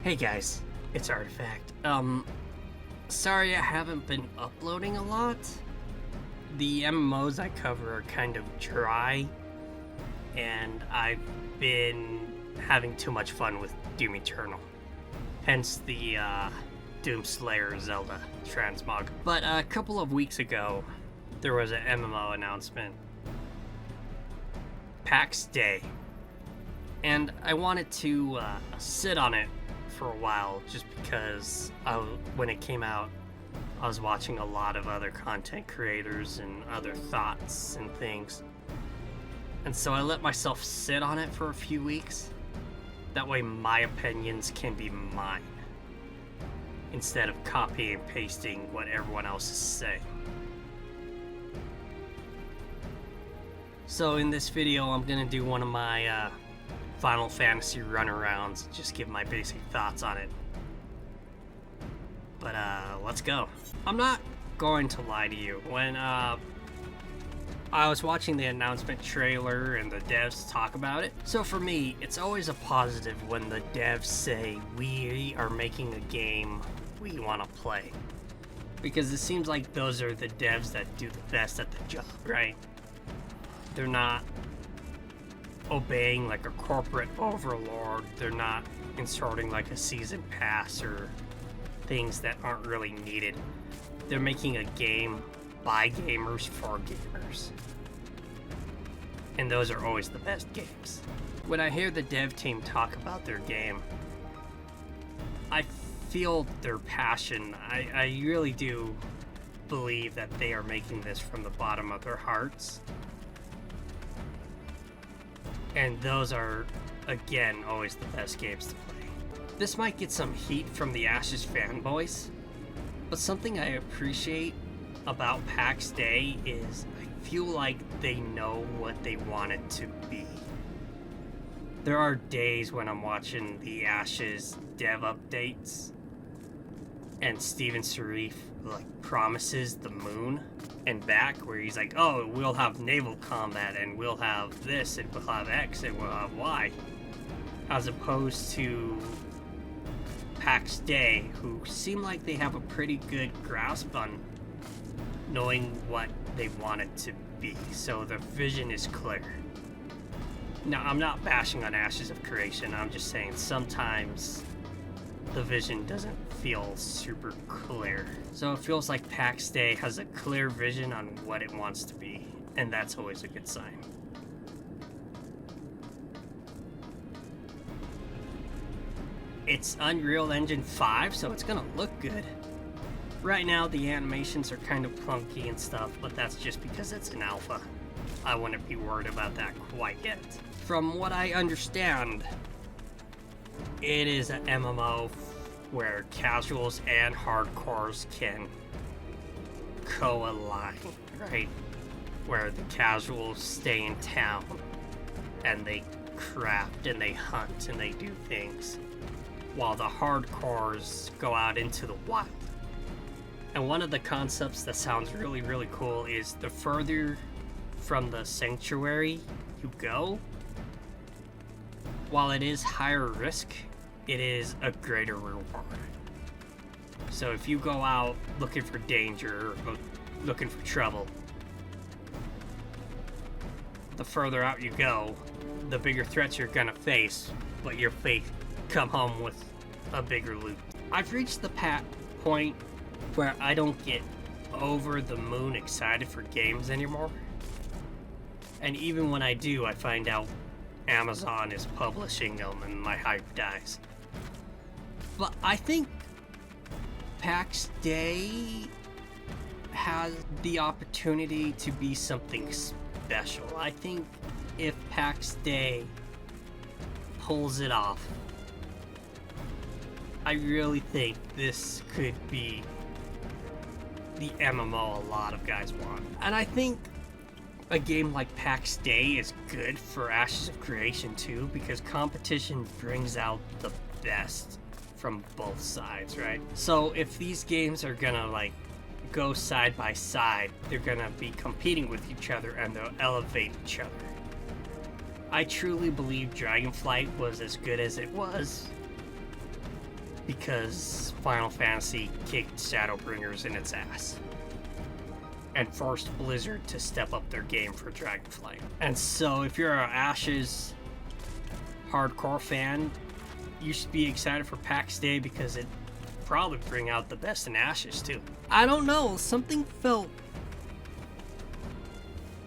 Hey guys, it's Artifact. Sorry I haven't been uploading a lot. The MMOs I cover are kind of dry, and I've been having too much fun with Doom Eternal. Hence the Doomslayer Zelda transmog. But a couple of weeks ago, there was an MMO announcement. Pax Dei. And I wanted to sit on it for a while just because when it came out, I was watching a lot of other content creators and other thoughts and things. And so I let myself sit on it for a few weeks. That way my opinions can be mine, instead of copying and pasting what everyone else is saying. So in this video, I'm gonna do one of my Final Fantasy runarounds, just give my basic thoughts on it. But let's go. I'm not going to lie to you. When I was watching the announcement trailer and the devs talk about it, so for me, it's always a positive when the devs say, we are making a game we want to play. Because it seems like those are the devs that do the best at the job, right? They're not obeying like a corporate overlord. They're not inserting like a season pass or things that aren't really needed. They're making a game by gamers for gamers. And those are always the best games. When I hear the dev team talk about their game, I feel their passion. I really do believe that they are making this from the bottom of their hearts. And those are, again, always the best games to play. This might get some heat from the Ashes fanboys, but something I appreciate about Pax Dei is I feel like they know what they want it to be. There are days when I'm watching the Ashes dev updates and Steven Serif like promises the moon and back, where he's like, oh, we'll have naval combat and we'll have this and we'll have X and we'll have Y, as opposed to Pax Dei, who seem like they have a pretty good grasp on knowing what they want it to be, so their vision is clear. Now, I'm not bashing on Ashes of Creation, I'm just saying sometimes the vision doesn't feel super clear. So it feels like Pax Dei has a clear vision on what it wants to be, and that's always a good sign. It's Unreal Engine 5, so it's gonna look good. Right now the animations are kind of clunky and stuff, but that's just because it's an alpha. I wouldn't be worried about that quite yet. From what I understand, it is an MMO where casuals and hardcores can co-align, right? Where the casuals stay in town and they craft and they hunt and they do things, while the hardcores go out into the wild. And one of the concepts that sounds really, really cool is the further from the sanctuary you go, while it is higher risk, it is a greater reward. So if you go out looking for danger or looking for trouble, the further out you go, the bigger threats you're gonna face, but you'll come home with a bigger loot. I've reached the point where I don't get over the moon excited for games anymore. And even when I do, I find out Amazon is publishing them and my hype dies. But I think Pax Dei has the opportunity to be something special. I think if Pax Dei pulls it off, I really think this could be the MMO a lot of guys want. And I think a game like Pax Dei is good for Ashes of Creation too, because competition brings out the best from both sides, right? So if these games are gonna like go side by side, they're gonna be competing with each other and they'll elevate each other. I truly believe Dragonflight was as good as it was because Final Fantasy kicked Shadowbringers in its ass and forced Blizzard to step up their game for Dragonflight. And so if you're an Ashes hardcore fan, you should be excited for PAX Day because it probably bring out the best in Ashes too. I don't know, something felt,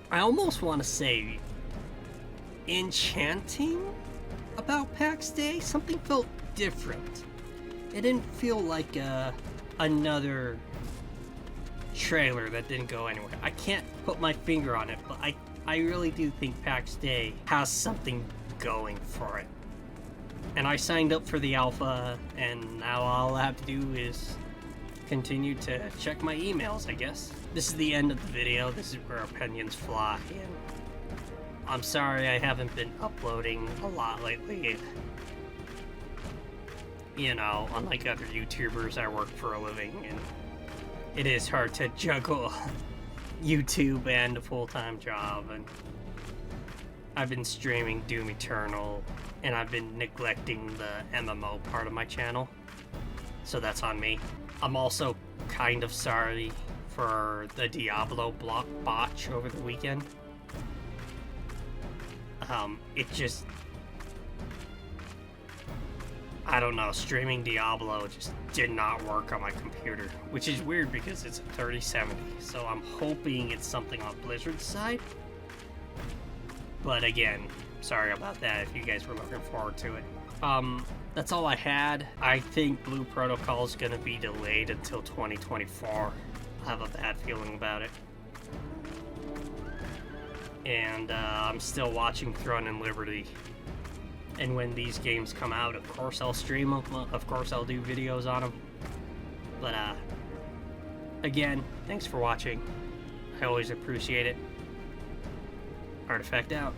I almost want to say enchanting about PAX Day. Something felt different. It didn't feel like another trailer that didn't go anywhere. I can't put my finger on it, but I really do think PAX Day has something going for it. And I signed up for the alpha, and now all I have to do is continue to check my emails, I guess. This is the end of the video. This is where opinions fly, and I'm sorry I haven't been uploading a lot lately. You know, unlike other YouTubers, I work for a living, and it is hard to juggle YouTube and a full-time job, and I've been streaming Doom Eternal, and I've been neglecting the MMO part of my channel, so that's on me. I'm also kind of sorry for the Diablo block botch over the weekend. It just, I don't know, streaming Diablo just did not work on my computer, which is weird because it's a 3070, so I'm hoping it's something on Blizzard's side. But again, sorry about that if you guys were looking forward to it. That's all I had. I think Blue Protocol is going to be delayed until 2024. I have a bad feeling about it. And I'm still watching Throne and Liberty. And when these games come out, of course I'll stream them. Of course I'll do videos on them. But again, thanks for watching. I always appreciate it. Artifact out.